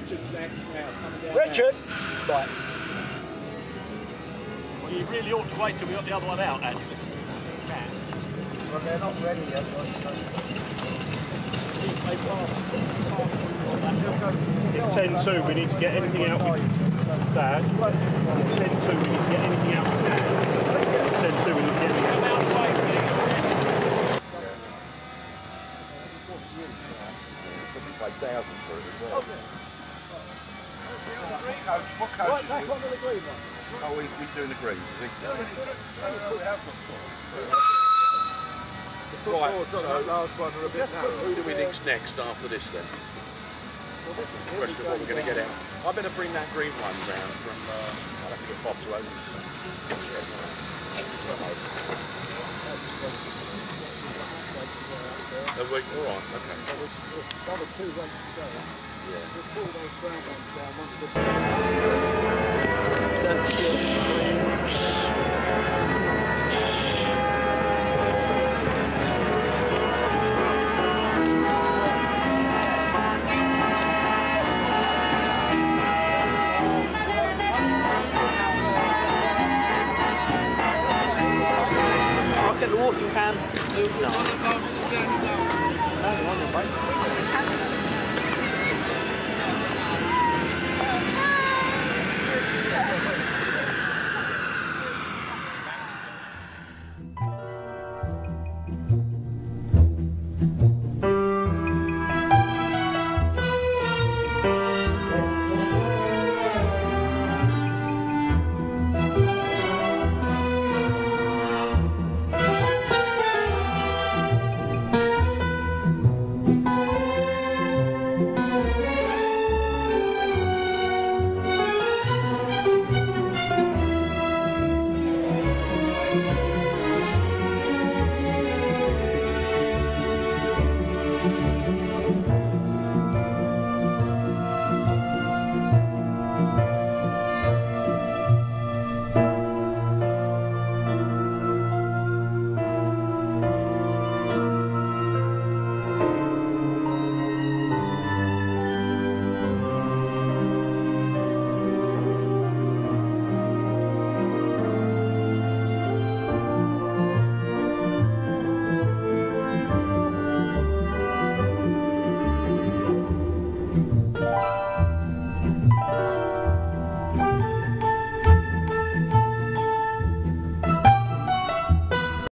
Richard's next now, coming down. Richard! Right. Well, you really ought to wait till we got the other one out, actually. Well, they're not ready yet. It's 10-2, we need to get anything out with Dad. It's 10-2, we need to get anything out with Dad. It's 10-2, we need to get anything out with Dad. Probably pay thousands for it as well. What coach is That's one of the green ones. Oh, he's doing the greens, is he? The footboards on that last one are a bit narrow. Who do we think's next after this then? Question of what we're going to get out. I better bring that green one round from, I'll have to get Bob to open it. Alright, okay. Another 2 runs to go. Yeah. We'll pull those brown ones down once the... I'll take the watering can. No.